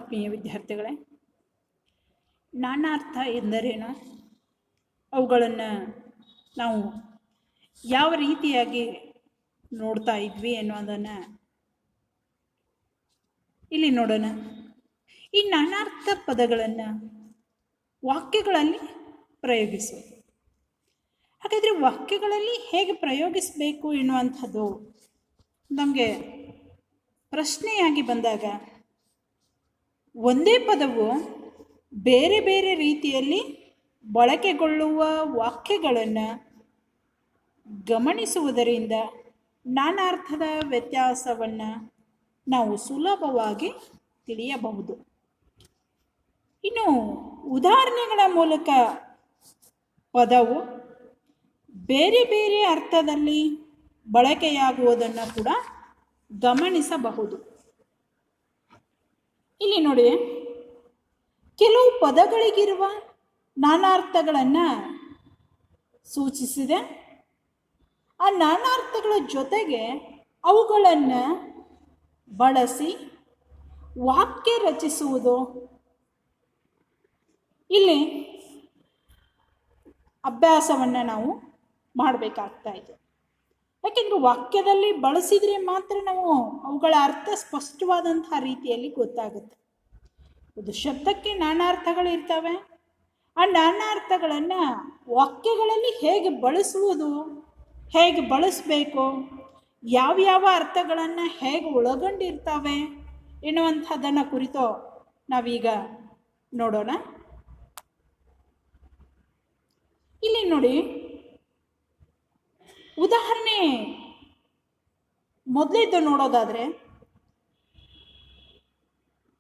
ಆತ್ಮೀಯ ವಿದ್ಯಾರ್ಥಿಗಳೇ, ನಾನಾರ್ಥ ಎಂದರೇನು, ಅವುಗಳನ್ನು ನಾವು ಯಾವ ರೀತಿಯಾಗಿ ನೋಡ್ತಾ ಇದ್ವಿ ಅನ್ನೋದನ್ನು ಇಲ್ಲಿ ನೋಡೋಣ. ಈ ನಾನಾರ್ಥ ಪದಗಳನ್ನು ವಾಕ್ಯಗಳಲ್ಲಿ ಪ್ರಯೋಗಿಸೋದು. ಹಾಗಾದರೆ ವಾಕ್ಯಗಳಲ್ಲಿ ಹೇಗೆ ಪ್ರಯೋಗಿಸಬೇಕು ಎನ್ನುವಂಥದ್ದು ನಮಗೆ ಪ್ರಶ್ನೆಯಾಗಿ ಬಂದಾಗ, ಒಂದೇ ಪದವು ಬೇರೆ ಬೇರೆ ರೀತಿಯಲ್ಲಿ ಬಳಕೆಗೊಳ್ಳುವ ವಾಕ್ಯಗಳನ್ನು ಗಮನಿಸುವುದರಿಂದ ನಾನಾರ್ಥದ ವ್ಯತ್ಯಾಸವನ್ನು ನಾವು ಸುಲಭವಾಗಿ ತಿಳಿಯಬಹುದು. ಇನ್ನು ಉದಾಹರಣೆಗಳ ಮೂಲಕ ಪದವು ಬೇರೆ ಬೇರೆ ಅರ್ಥದಲ್ಲಿ ಬಳಕೆಯಾಗುವುದನ್ನು ಕೂಡ ಗಮನಿಸಬಹುದು. ಇಲ್ಲಿ ನೋಡಿ, ಕೆಲವು ಪದಗಳಿಗಿರುವ ನಾನಾರ್ಥಗಳನ್ನು ಸೂಚಿಸಿದೆ. ಆ ನಾನಾರ್ಥಗಳ ಜೊತೆಗೆ ಅವುಗಳನ್ನು ಬಳಸಿ ವಾಕ್ಯ ರಚಿಸುವುದು ಇಲ್ಲಿ ಅಭ್ಯಾಸವನ್ನು ನಾವು ಮಾಡಬೇಕಾಗ್ತಾ ಇದೆ. ಯಾಕೆಂದರೆ ವಾಕ್ಯದಲ್ಲಿ ಬಳಸಿದರೆ ಮಾತ್ರ ನಾವು ಅವುಗಳ ಅರ್ಥ ಸ್ಪಷ್ಟವಾದಂಥ ರೀತಿಯಲ್ಲಿ ಗೊತ್ತಾಗುತ್ತೆ. ಒಂದು ಶಬ್ದಕ್ಕೆ ನಾನಾರ್ಥಗಳು ಇರ್ತವೆ. ಆ ನಾನಾರ್ಥಗಳನ್ನು ವಾಕ್ಯಗಳಲ್ಲಿ ಹೇಗೆ ಬಳಸುವುದು, ಹೇಗೆ ಬಳಸಬೇಕು, ಯಾವ್ಯಾವ ಅರ್ಥಗಳನ್ನು ಹೇಗೆ ಒಳಗೊಂಡಿರ್ತವೆ ಎನ್ನುವಂಥದ್ದನ್ನು ಕುರಿತು ನಾವೀಗ ನೋಡೋಣ. ಇಲ್ಲಿ ನೋಡಿ, ಉದಾಹರಣೆ ಮೊದಲೇದು ನೋಡೋದಾದರೆ,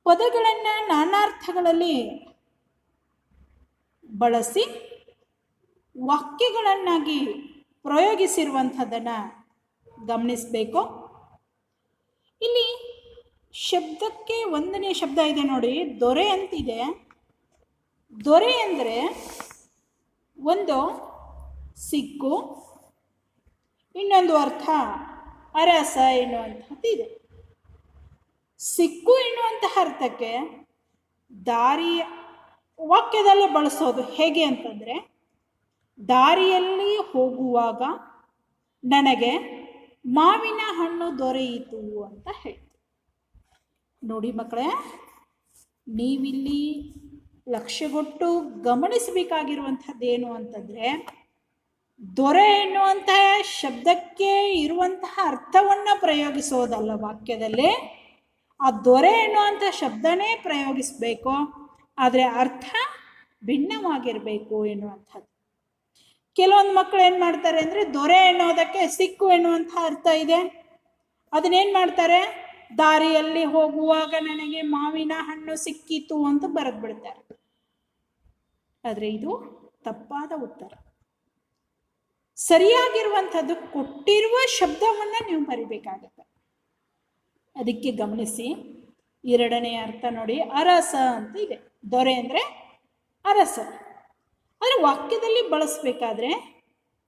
ಪದಗಳನ್ನು ನಾನಾರ್ಥಗಳಲ್ಲಿ ಬಳಸಿ ವಾಕ್ಯಗಳನ್ನಾಗಿ ಪ್ರಯೋಗಿಸಿರುವಂಥದ್ದನ್ನು ಗಮನಿಸಬೇಕು. ಇಲ್ಲಿ ಶಬ್ದಕ್ಕೆ ಒಂದನೇ ಶಬ್ದ ಇದೆ ನೋಡಿ, ದೊರೆ ಅಂತಿದೆ. ದೊರೆ ಅಂದರೆ ಒಂದು ಸಿಕ್ಕು, ಇನ್ನೊಂದು ಅರ್ಥ ಅರಸ ಎನ್ನುವಂಥದ್ದು ಇದೆ. ಸಿಕ್ಕು ಎನ್ನುವಂತಹ ಅರ್ಥಕ್ಕೆ ದಾರಿಯ ವಾಕ್ಯದಲ್ಲೇ ಬಳಸೋದು ಹೇಗೆ ಅಂತಂದರೆ, ದಾರಿಯಲ್ಲಿ ಹೋಗುವಾಗ ನನಗೆ ಮಾವಿನ ಹಣ್ಣು ದೊರೆಯಿತು ಅಂತ ಹೇಳ್ತೀವಿ. ನೋಡಿ ಮಕ್ಕಳೇ, ನೀವಿಲ್ಲಿ ಲಕ್ಷ್ಯಗೊಟ್ಟು ಗಮನಿಸಬೇಕಾಗಿರುವಂಥದ್ದೇನು ಅಂತಂದರೆ, ದೊರೆ ಎನ್ನುವಂತಹ ಶಬ್ದಕ್ಕೆ ಇರುವಂತಹ ಅರ್ಥವನ್ನು ಪ್ರಯೋಗಿಸೋದಲ್ಲ ವಾಕ್ಯದಲ್ಲಿ. ಆ ದೊರೆ ಎನ್ನುವಂಥ ಶಬ್ದನೇ ಪ್ರಯೋಗಿಸಬೇಕು, ಆದರೆ ಅರ್ಥ ಭಿನ್ನವಾಗಿರಬೇಕು ಎನ್ನುವಂಥದ್ದು. ಕೆಲವೊಂದು ಮಕ್ಕಳು ಏನು ಮಾಡ್ತಾರೆ ಅಂದರೆ, ದೊರೆ ಎನ್ನುವುದಕ್ಕೆ ಸಿಕ್ಕು ಎನ್ನುವಂಥ ಅರ್ಥ ಇದೆ, ಅದನ್ನೇನು ಮಾಡ್ತಾರೆ, ದಾರಿಯಲ್ಲಿ ಹೋಗುವಾಗ ನನಗೆ ಮಾವಿನ ಹಣ್ಣು ಸಿಕ್ಕಿತು ಅಂತ ಬರೆದು ಬಿಡ್ತಾರೆ. ಆದರೆ ಇದು ತಪ್ಪಾದ ಉತ್ತರ. ಸರಿಯಾಗಿರುವಂಥದ್ದು ಕೊಟ್ಟಿರುವ ಶಬ್ದವನ್ನು ನೀವು ಬರಿಬೇಕಾಗತ್ತೆ. ಅದಕ್ಕೆ ಗಮನಿಸಿ, ಎರಡನೇ ಅರ್ಥ ನೋಡಿ, ಅರಸ ಅಂತ ಇದೆ. ದೊರೆ ಅಂದರೆ ಅರಸ. ಆದರೆ ವಾಕ್ಯದಲ್ಲಿ ಬಳಸಬೇಕಾದ್ರೆ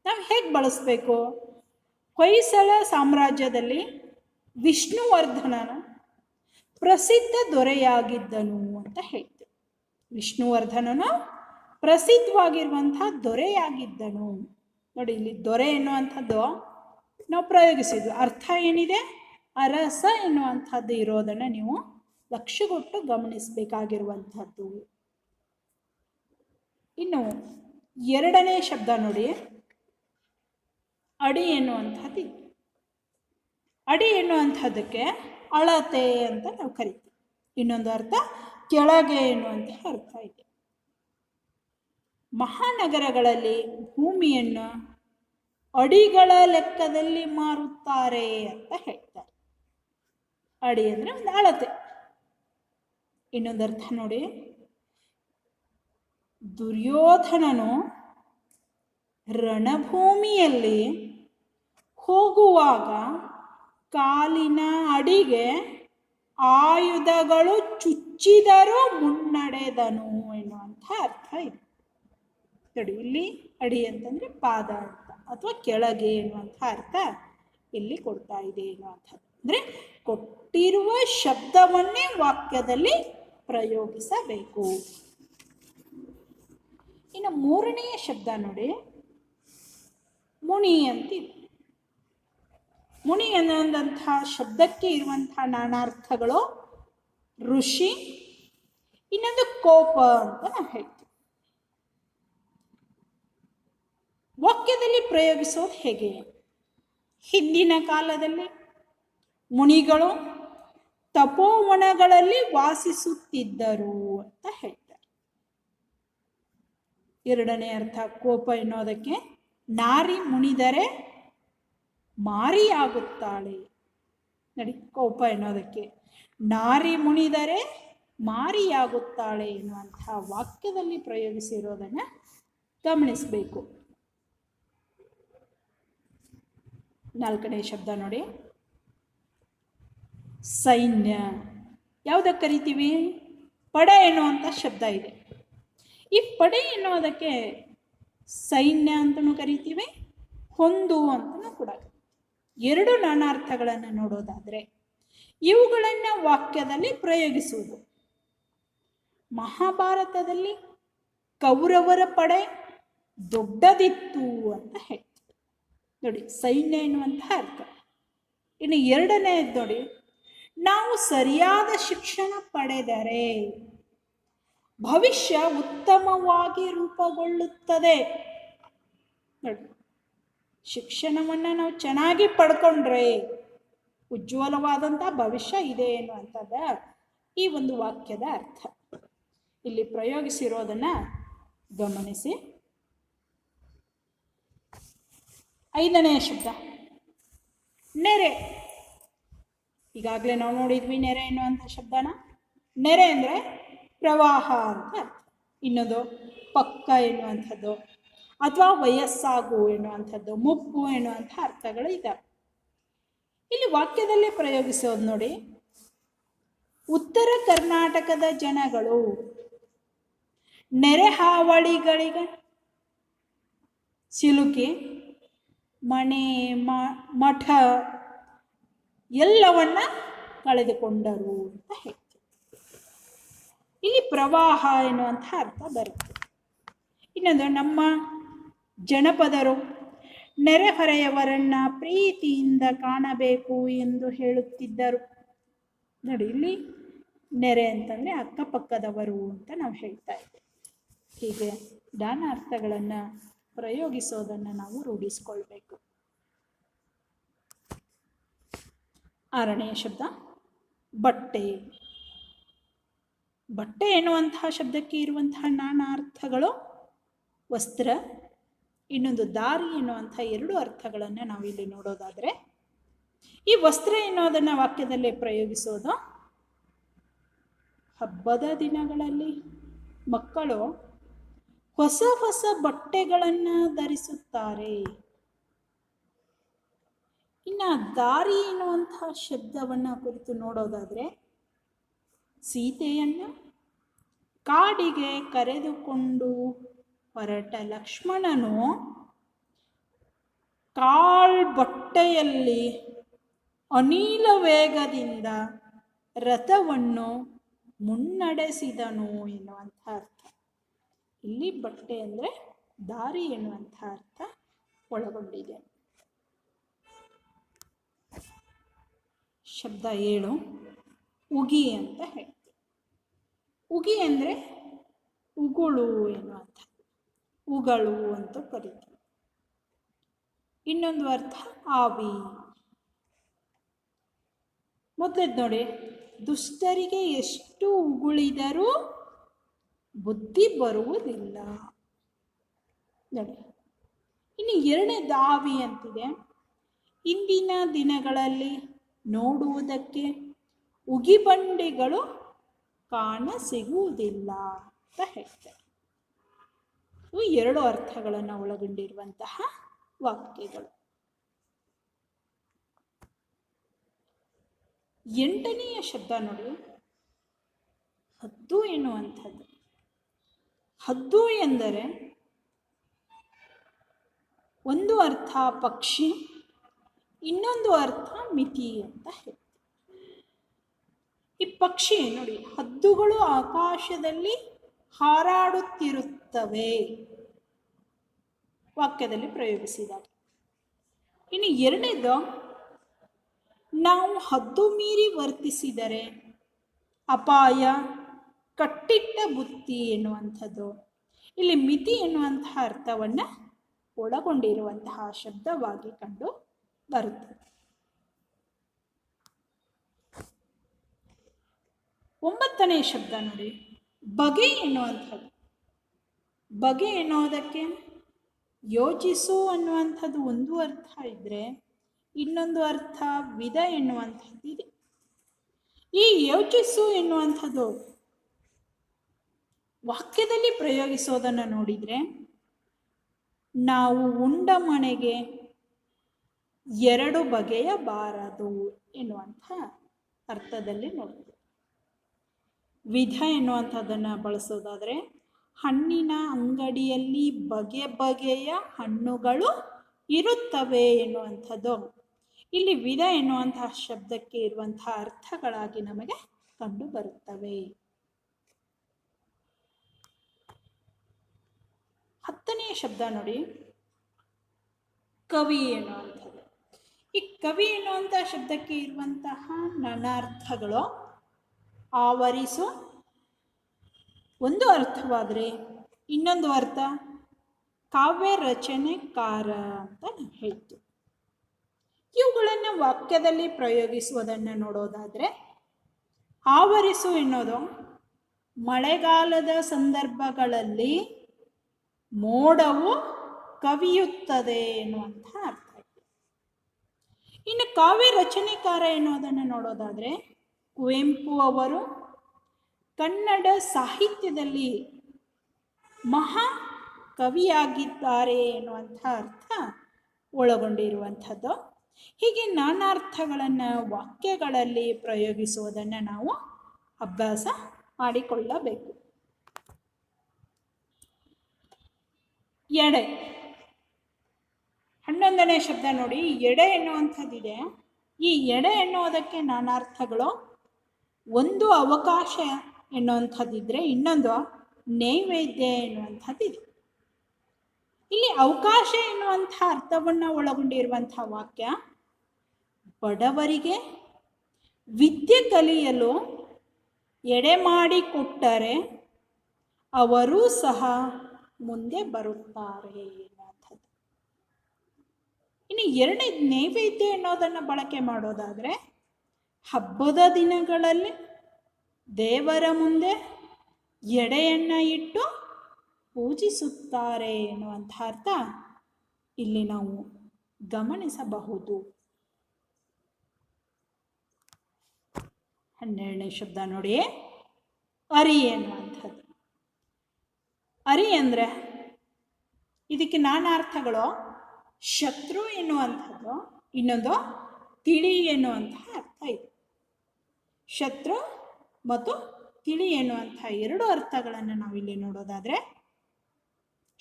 ನಾವು ಹೇಗೆ ಬಳಸಬೇಕು? ಹೊಯ್ಸಳ ಸಾಮ್ರಾಜ್ಯದಲ್ಲಿ ವಿಷ್ಣುವರ್ಧನನು ಪ್ರಸಿದ್ಧ ದೊರೆಯಾಗಿದ್ದನು ಅಂತ ಹೇಳ್ತೀವಿ. ವಿಷ್ಣುವರ್ಧನನು ಪ್ರಸಿದ್ಧವಾಗಿರುವಂಥ ದೊರೆಯಾಗಿದ್ದನು. ನೋಡಿ, ಇಲ್ಲಿ ದೊರೆ ಎನ್ನುವಂಥದ್ದು ನಾವು ಪ್ರಯೋಗಿಸಿದ್ವಿ. ಅರ್ಥ ಏನಿದೆ, ಅರಸ ಎನ್ನುವಂಥದ್ದು ಇರೋದನ್ನು ನೀವು ಲಕ್ಷ್ಯಗೊಟ್ಟು ಗಮನಿಸಬೇಕಾಗಿರುವಂಥದ್ದು. ಇನ್ನು ಎರಡನೇ ಶಬ್ದ ನೋಡಿ, ಅಡಿ ಎನ್ನುವಂಥದ್ದು. ಅಡಿ ಎನ್ನುವಂಥದ್ದಕ್ಕೆ ಅಳತೆ ಅಂತ ನಾವು ಕರಿತೀವಿ. ಇನ್ನೊಂದು ಅರ್ಥ ಕೆಳಗೆ ಎನ್ನುವಂತಹ ಅರ್ಥ ಇದೆ. ಮಹಾನಗರಗಳಲ್ಲಿ ಭೂಮಿಯನ್ನು ಅಡಿಗಳ ಲೆಕ್ಕದಲ್ಲಿ ಮಾರುತ್ತಾರೆ ಅಂತ ಹೇಳ್ತಾರೆ. ಅಡಿ ಅಂದರೆ ಒಂದು ಅಳತೆ. ಇನ್ನೊಂದು ಅರ್ಥ ನೋಡಿ, ದುರ್ಯೋಧನನು ರಣಭೂಮಿಯಲ್ಲಿ ಹೋಗುವಾಗ ಕಾಲಿನ ಅಡಿಗೆ ಆಯುಧಗಳು ಚುಚ್ಚಿದರೂ ಮುನ್ನಡೆದನು ಎನ್ನುವಂಥ ಅರ್ಥ ಇದೆ. ನೋಡಿ, ಇಲ್ಲಿ ಅಡಿ ಅಂತಂದರೆ ಪಾದ ಅಂತ ಅಥವಾ ಕೆಳಗೆ ಎನ್ನುವಂಥ ಅರ್ಥ ಇಲ್ಲಿ ಕೊಡ್ತಾ ಇದೆ ಎನ್ನುವಂಥದ್ದು. ಅಂದರೆ ಕೊಟ್ಟಿರುವ ಶಬ್ದವನ್ನೇ ವಾಕ್ಯದಲ್ಲಿ ಪ್ರಯೋಗಿಸಬೇಕು. ಇನ್ನು ಮೂರನೆಯ ಶಬ್ದ ನೋಡಿ, ಮುನಿ ಅಂತಿದೆ. ಮುನಿ ಅನ್ನುವಂತಹ ಶಬ್ದಕ್ಕೆ ಇರುವಂತಹ ನಾನಾರ್ಥಗಳು ಋಷಿ, ಇನ್ನೊಂದು ಕೋಪ ಅಂತ ನಾವು ಹೇಳ್ತೀವಿ. ವಾಕ್ಯದಲ್ಲಿ ಪ್ರಯೋಗಿಸೋದು ಹೇಗೆ? ಹಿಂದಿನ ಕಾಲದಲ್ಲಿ ಮುನಿಗಳು ತಪೋವನಗಳಲ್ಲಿ ವಾಸಿಸುತ್ತಿದ್ದರು ಅಂತ ಹೇಳ್ತಾರೆ. ಎರಡನೇ ಅರ್ಥ ಕೋಪ ಎನ್ನುವುದಕ್ಕೆ, ನಾರಿ ಮುನಿದರೆ ಮಾರಿಯಾಗುತ್ತಾಳೆ. ನೋಡಿ, ಕೋಪ ಎನ್ನುವುದಕ್ಕೆ ನಾರಿ ಮುನಿದರೆ ಮಾರಿಯಾಗುತ್ತಾಳೆ ಎನ್ನುವಂತಹ ವಾಕ್ಯದಲ್ಲಿ ಪ್ರಯೋಗಿಸಿರೋದನ್ನು ಗಮನಿಸಬೇಕು. ನಾಲ್ಕನೇ ಶಬ್ದ ನೋಡಿ, ಸೈನ್ಯ. ಯಾವುದಕ್ಕೆ ಕರಿತೀವಿ? ಪಡೆ ಎನ್ನುವಂಥ ಶಬ್ದ ಇದೆ. ಈ ಪಡೆ ಎನ್ನುವುದಕ್ಕೆ ಸೈನ್ಯ ಅಂತಲೂ ಕರಿತೀವಿ, ಹೊಂದು ಅಂತಲೂ ಕೂಡ. ಎರಡು ನಾನಾರ್ಥಗಳನ್ನು ನೋಡೋದಾದರೆ ಇವುಗಳನ್ನು ವಾಕ್ಯದಲ್ಲಿ ಪ್ರಯೋಗಿಸುವುದು. ಮಹಾಭಾರತದಲ್ಲಿ ಕೌರವರ ಪಡೆ ದೊಡ್ಡದಿತ್ತು ಅಂತ ಹೇಳ್ತಾರೆ. ನೋಡಿ, ಸೈನ್ಯ ಎನ್ನುವಂತಹ ಅರ್ಥ. ಇನ್ನು ಎರಡನೇದು ನೋಡಿ, ನಾವು ಸರಿಯಾದ ಶಿಕ್ಷಣ ಪಡೆದರೆ ಭವಿಷ್ಯ ಉತ್ತಮವಾಗಿ ರೂಪುಗೊಳ್ಳುತ್ತದೆ. ನೋಡಿ, ಶಿಕ್ಷಣವನ್ನು ನಾವು ಚೆನ್ನಾಗಿ ಪಡ್ಕೊಂಡ್ರೆ ಉಜ್ವಲವಾದಂಥ ಭವಿಷ್ಯ ಇದೆ ಎನ್ನುವಂಥದ್ದ ಈ ಒಂದು ವಾಕ್ಯದ ಅರ್ಥ. ಇಲ್ಲಿ ಪ್ರಯೋಗಿಸಿರೋದನ್ನು ಗಮನಿಸಿ. ಐದನೆಯ ಶಬ್ದ ನೆರೆ. ಈಗಾಗಲೇ ನಾವು ನೋಡಿದ್ವಿ ನೆರೆ ಎನ್ನುವಂಥ ಶಬ್ದನ. ನೆರೆ ಅಂದರೆ ಪ್ರವಾಹ ಅಂತ ಅರ್ಥ. ಇನ್ನೊಂದು ಪಕ್ಕ ಎನ್ನುವಂಥದ್ದು, ಅಥವಾ ವಯಸ್ಸಾಗು ಎನ್ನುವಂಥದ್ದು, ಮುಪ್ಪು ಎನ್ನುವಂಥ ಅರ್ಥಗಳು ಇದ್ದಾವೆ. ಇಲ್ಲಿ ವಾಕ್ಯದಲ್ಲಿ ಪ್ರಯೋಗಿಸೋದು ನೋಡಿ, ಉತ್ತರ ಕರ್ನಾಟಕದ ಜನಗಳು ನೆರೆ ಹಾವಳಿಗಳಿಗೆ ಸಿಲುಕಿ ಮನೆ ಮಠ ಎಲ್ಲವನ್ನ ಕಳೆದುಕೊಂಡರು ಅಂತ ಹೇಳ್ತೀವಿ. ಇಲ್ಲಿ ಪ್ರವಾಹ ಎನ್ನುವಂಥ ಅರ್ಥ ಬರುತ್ತೆ. ಇನ್ನೊಂದು, ನಮ್ಮ ಜನಪದರು ನೆರೆಹೊರೆಯವರನ್ನ ಪ್ರೀತಿಯಿಂದ ಕಾಣಬೇಕು ಎಂದು ಹೇಳುತ್ತಿದ್ದರು. ನೋಡಿ, ಇಲ್ಲಿ ನೆರೆ ಅಂತಂದರೆ ಅಕ್ಕಪಕ್ಕದವರು ಅಂತ ನಾವು ಹೇಳ್ತಾ ಇದ್ದೇವೆ. ಹೀಗೆ ನಾನಾರ್ಥಗಳನ್ನು ಪ್ರಯೋಗಿಸೋದನ್ನು ನಾವು ರೂಢಿಸ್ಕೊಳ್ಬೇಕು. ಆರನೆಯ ಶಬ್ದ ಬಟ್ಟೆ. ಬಟ್ಟೆ ಎನ್ನುವಂತಹ ಶಬ್ದಕ್ಕೆ ಇರುವಂತಹ ನಾನಾರ್ಥಗಳು ವಸ್ತ್ರ, ಇನ್ನೊಂದು ದಾರಿ ಎನ್ನುವಂಥ ಎರಡು ಅರ್ಥಗಳನ್ನು ನಾವು ಇಲ್ಲಿ ನೋಡೋದಾದರೆ, ಈ ವಸ್ತ್ರ ಎನ್ನುವುದನ್ನು ವಾಕ್ಯದಲ್ಲೇ ಪ್ರಯೋಗಿಸೋದು, ಹಬ್ಬದ ದಿನಗಳಲ್ಲಿ ಮಕ್ಕಳು ಹೊಸ ಹೊಸ ಬಟ್ಟೆಗಳನ್ನು ಧರಿಸುತ್ತಾರೆ. ಇನ್ನು ದಾರಿ ಎನ್ನುವಂತಹ ಶಬ್ದವನ್ನು ಕುರಿತು ನೋಡೋದಾದರೆ, ಸೀತೆಯನ್ನು ಕಾಡಿಗೆ ಕರೆದುಕೊಂಡು ಹೊರಟ ಲಕ್ಷ್ಮಣನು ಕಾಲ್ಬಟ್ಟೆಯಲ್ಲಿ ಅನಿಲ ವೇಗದಿಂದ ರಥವನ್ನು ಮುನ್ನಡೆಸಿದನು ಎನ್ನುವಂಥ ಅರ್ಥ. ಇಲ್ಲಿ ಬಟ್ಟೆ ಅಂದರೆ ದಾರಿ ಎನ್ನುವಂಥ ಅರ್ಥ ಒಳಗೊಂಡಿದೆ. ಶಬ್ದ 7 ಉಗಿ ಅಂತ ಹೇಳ್ತೀವಿ. ಉಗಿ ಅಂದರೆ ಉಗುಳು ಎನ್ನುವಂಥದ್ದು, ಉಗಳು ಅಂತ ಕರಿತೀವಿ. ಇನ್ನೊಂದು ಅರ್ಥ ಆವಿ. ಮೊದಲದ್ದು ನೋಡಿ, ದುಷ್ಟರಿಗೆ ಎಷ್ಟು ಉಗುಳಿದರೂ ಬುದ್ಧಿ ಬರುವುದಿಲ್ಲ. ನೋಡಿ, ಇನ್ನು ಎರಡನೇದು ಆವಿ ಅಂತಿದೆ. ಇಂದಿನ ದಿನಗಳಲ್ಲಿ ನೋಡುವುದಕ್ಕೆ ಉಗಿಬಂಡಿಗಳು ಕಾಣ ಸಿಗುವುದಿಲ್ಲ ಅಂತ ಹೇಳ್ತಾರೆ. ಇವು ಎರಡು ಅರ್ಥಗಳನ್ನು ಒಳಗೊಂಡಿರುವಂತಹ ವಾಕ್ಯಗಳು. 8ನೆಯ ಶಬ್ದ ನೋಡಿ, ಹದ್ದು ಎನ್ನುವಂಥದ್ದು. ಹದ್ದು ಎಂದರೆ ಒಂದು ಅರ್ಥ ಪಕ್ಷಿ, ಇನ್ನೊಂದು ಅರ್ಥ ಮಿತಿ ಅಂತ ಹೇಳ್ತೀವಿ. ಈ ಪಕ್ಷಿ ನೋಡಿ, ಹದ್ದುಗಳು ಆಕಾಶದಲ್ಲಿ ಹಾರಾಡುತ್ತಿರುತ್ತವೆ ವಾಕ್ಯದಲ್ಲಿ ಪ್ರಯೋಗಿಸಿದಾಗ. ಇನ್ನು ಎರಡನೇದು, ನಾವು ಹದ್ದು ಮೀರಿ ವರ್ತಿಸಿದರೆ ಅಪಾಯ, ಕಟ್ಟಿಟ್ಟ ಬುತ್ತಿ ಎನ್ನುವಂಥದ್ದು. ಇಲ್ಲಿ ಮಿತಿ ಎನ್ನುವಂತಹ ಅರ್ಥವನ್ನು ಒಳಗೊಂಡಿರುವಂತಹ ಶಬ್ದವಾಗಿ ಕಂಡು ಬರುತ್ತದೆ. 9ನೇ ಶಬ್ದ ನೋಡಿ, ಬಗೆ ಎನ್ನುವಂಥದ್ದು. ಬಗೆ ಎನ್ನುವುದಕ್ಕೆ ಯೋಚಿಸು ಅನ್ನುವಂಥದ್ದು ಒಂದು ಅರ್ಥ ಇದ್ದರೆ, ಇನ್ನೊಂದು ಅರ್ಥ ವಿಧ ಎನ್ನುವಂಥದ್ದು ಇದೆ. ಈ ಯೋಚಿಸು ಎನ್ನುವಂಥದ್ದು ವಾಕ್ಯದಲ್ಲಿ ಪ್ರಯೋಗಿಸೋದನ್ನು ನೋಡಿದರೆ, ನಾವು ಉಂಡ ಮನೆಗೆ 2 ಬಗೆಯಬಾರದು ಎನ್ನುವಂಥ ಅರ್ಥದಲ್ಲಿ ನೋಡ್ತೀವಿ. ವಿಧ ಎನ್ನುವಂಥದ್ದನ್ನು ಬಳಸೋದಾದರೆ, ಹಣ್ಣಿನ ಅಂಗಡಿಯಲ್ಲಿ ಬಗೆ ಬಗೆಯ ಹಣ್ಣುಗಳು ಇರುತ್ತವೆ ಎನ್ನುವಂಥದ್ದು ಇಲ್ಲಿ ವಿಧ ಎನ್ನುವಂತಹ ಶಬ್ದಕ್ಕೆ ಇರುವಂತಹ ಅರ್ಥಗಳಾಗಿ ನಮಗೆ ಕಂಡು ಬರುತ್ತವೆ. 10ನೇ ಶಬ್ದ ನೋಡಿ, ಕವಿ ಎನ್ನುವಂಥದ್ದು. ಈ ಕವಿ ಎನ್ನುವಂಥ ಶಬ್ದಕ್ಕೆ ಇರುವಂತಹ ನಾನಾರ್ಥಗಳು ಆವರಿಸು ಒಂದು ಅರ್ಥವಾದರೆ, ಇನ್ನೊಂದು ಅರ್ಥ ಕಾವ್ಯ ರಚನೆಕಾರ ಅಂತ ನಾವು ಹೇಳ್ತೀವಿ. ಇವುಗಳನ್ನು ವಾಕ್ಯದಲ್ಲಿ ಪ್ರಯೋಗಿಸುವುದನ್ನು ನೋಡೋದಾದರೆ, ಆವರಿಸು ಎನ್ನುವುದು ಮಳೆಗಾಲದ ಸಂದರ್ಭಗಳಲ್ಲಿ ಮೋಡವು ಕವಿಯುತ್ತದೆ ಎನ್ನುವಂಥ ಅರ್ಥ ಇದೆ. ಇನ್ನು ಕಾವ್ಯ ರಚನೆಕಾರ ಎನ್ನುವುದನ್ನು ನೋಡೋದಾದರೆ, ಕುವೆಂಪು ಅವರು ಕನ್ನಡ ಸಾಹಿತ್ಯದಲ್ಲಿ ಮಹಾ ಕವಿಯಾಗಿದ್ದಾರೆ ಎನ್ನುವಂಥ ಅರ್ಥ ಒಳಗೊಂಡಿರುವಂಥದ್ದು. ಹೀಗೆ ನಾನಾರ್ಥಗಳನ್ನು ವಾಕ್ಯಗಳಲ್ಲಿ ಪ್ರಯೋಗಿಸುವುದನ್ನು ನಾವು ಅಭ್ಯಾಸ ಮಾಡಿಕೊಳ್ಳಬೇಕು. ಎಡೆ, 11ನೇ ಶಬ್ದ ನೋಡಿ, ಎಡೆ ಎನ್ನುವಂಥದ್ದಿದೆ. ಈ ಎಡೆ ಎನ್ನುವುದಕ್ಕೆ ನಾನಾರ್ಥಗಳು, ಒಂದು ಅವಕಾಶ ಎನ್ನುವಂಥದ್ದಿದ್ರೆ, ಇನ್ನೊಂದು ನೈವೇದ್ಯ ಎನ್ನುವಂಥದ್ದಿದೆ. ಇಲ್ಲಿ ಅವಕಾಶ ಎನ್ನುವಂಥ ಅರ್ಥವನ್ನು ಒಳಗೊಂಡಿರುವಂಥ ವಾಕ್ಯ, ಬಡವರಿಗೆ ವಿದ್ಯೆ ಕಲಿಯಲು ಎಡೆ ಮಾಡಿಕೊಟ್ಟರೆ ಅವರೂ ಸಹ ಮುಂದೆ ಬರುತ್ತಾರೆ ಎನ್ನುವಂಥದ್ದು. ಇನ್ನು 2ನೇ ನೈವೇದ್ಯ ಎನ್ನುವುದನ್ನು ಬಳಕೆ ಮಾಡೋದಾದರೆ, ಹಬ್ಬದ ದಿನಗಳಲ್ಲಿ ದೇವರ ಮುಂದೆ ಎಡೆಯನ್ನು ಇಟ್ಟು ಪೂಜಿಸುತ್ತಾರೆ ಎನ್ನುವಂಥ ಅರ್ಥ ಇಲ್ಲಿ ನಾವು ಗಮನಿಸಬಹುದು. 12ನೇ ಶಬ್ದ ನೋಡಿ, ಅರಿ ಎನ್ನುವಂಥದ್ದು. ಅರಿ ಅಂದರೆ ಇದಕ್ಕೆ ನಾನಾರ್ಥಗಳು, ಶತ್ರು ಎನ್ನುವಂಥದ್ದು, ಇನ್ನೊಂದು ತಿಳಿ ಎನ್ನುವಂತಹ ಅರ್ಥ ಇದೆ. ಶತ್ರು ಮತ್ತು ತಿಳಿ ಎನ್ನುವಂಥ 2 ಅರ್ಥಗಳನ್ನು ನಾವಿಲ್ಲಿ ನೋಡೋದಾದರೆ,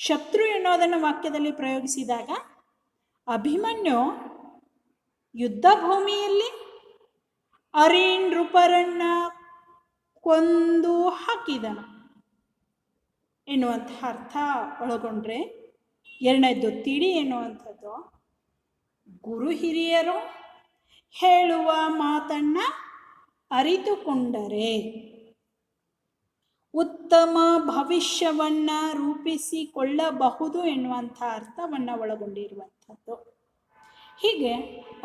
ಶತ್ರು ಎನ್ನುವುದನ್ನು ವಾಕ್ಯದಲ್ಲಿ ಪ್ರಯೋಗಿಸಿದಾಗ, ಅಭಿಮನ್ಯು ಯುದ್ಧ ಭೂಮಿಯಲ್ಲಿ ಅರಿ ನೃಪರನ್ನ ಕೊಂದು ಹಾಕಿದನು ಎನ್ನುವಂಥ ಅರ್ಥ ಒಳಗೊಂಡ್ರೆ, 2ನೇದು ತಿಳಿ ಎನ್ನುವಂಥದ್ದು, ಗುರು ಹಿರಿಯರು ಹೇಳುವ ಮಾತನ್ನ ಅರಿತುಕೊಂಡರೆ ಉತ್ತಮ ಭವಿಷ್ಯವನ್ನ ರೂಪಿಸಿಕೊಳ್ಳಬಹುದು ಎನ್ನುವಂಥ ಅರ್ಥವನ್ನು ಒಳಗೊಂಡಿರುವಂಥದ್ದು. ಹೀಗೆ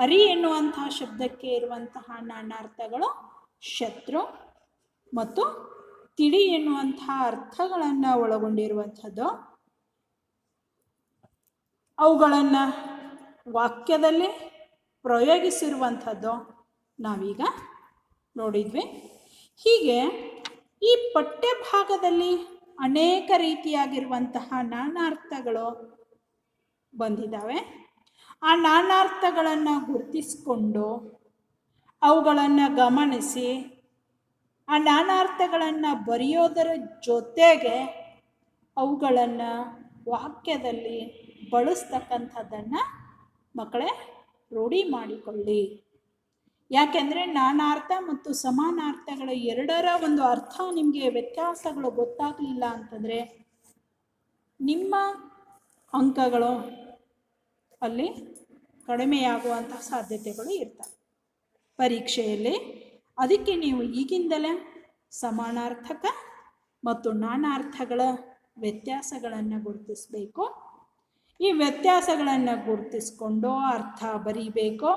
ಅರಿ ಎನ್ನುವಂತಹ ಶಬ್ದಕ್ಕೆ ಇರುವಂತಹ ನಾನಾರ್ಥಗಳು ಶತ್ರು ಮತ್ತು ತಿಳಿ ಎನ್ನುವಂತಹ ಅರ್ಥಗಳನ್ನು ಒಳಗೊಂಡಿರುವಂಥದ್ದು. ಅವುಗಳನ್ನು ವಾಕ್ಯದಲ್ಲಿ ಪ್ರಯೋಗಿಸಿರುವಂಥದ್ದು ನಾವೀಗ ನೋಡಿದ್ವಿ. ಹೀಗೆ ಈ ಪಠ್ಯಭಾಗದಲ್ಲಿ ಅನೇಕ ರೀತಿಯಾಗಿರುವಂತಹ ನಾನಾರ್ಥಗಳು ಬಂದಿದ್ದಾವೆ. ಆ ನಾನಾರ್ಥಗಳನ್ನು ಗುರುತಿಸಿಕೊಂಡು ಅವುಗಳನ್ನು ಗಮನಿಸಿ ಆ ನಾನಾರ್ಥಗಳನ್ನು ಬರೆಯೋದರ ಜೊತೆಗೆ ಅವುಗಳನ್ನು ವಾಕ್ಯದಲ್ಲಿ ಬಳಸ್ತಕ್ಕಂಥದ್ದನ್ನು ಮಕ್ಕಳೇ ರೂಢಿ ಮಾಡಿಕೊಳ್ಳಿ. ಯಾಕೆಂದರೆ ನಾನಾರ್ಥ ಮತ್ತು ಸಮಾನಾರ್ಥಗಳ ಎರಡರ ಒಂದು ಅರ್ಥ ನಿಮಗೆ ವ್ಯತ್ಯಾಸಗಳು ಗೊತ್ತಾಗಲಿಲ್ಲ ಅಂತಂದರೆ ನಿಮ್ಮ ಅಂಕಗಳು ಅಲ್ಲಿ ಕಡಿಮೆಯಾಗುವಂಥ ಸಾಧ್ಯತೆಗಳು ಇರ್ತವೆ ಪರೀಕ್ಷೆಯಲ್ಲಿ. ಅದಕ್ಕೆ ನೀವು ಈಗಿಂದಲೇ ಸಮಾನಾರ್ಥಕ ಮತ್ತು ನಾನಾರ್ಥಗಳ ವ್ಯತ್ಯಾಸಗಳನ್ನು ಗುರುತಿಸಬೇಕು. ಈ ವ್ಯತ್ಯಾಸಗಳನ್ನು ಗುರುತಿಸ್ಕೊಂಡು ಅರ್ಥ ಬರೀಬೇಕು.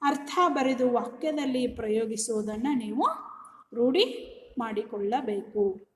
ಅರ್ಥ ಬರೆದು ವಾಕ್ಯದಲ್ಲಿ ಪ್ರಯೋಗಿಸುವುದನ್ನು ನೀವು ರೂಢಿ ಮಾಡಿಕೊಳ್ಳಬೇಕು.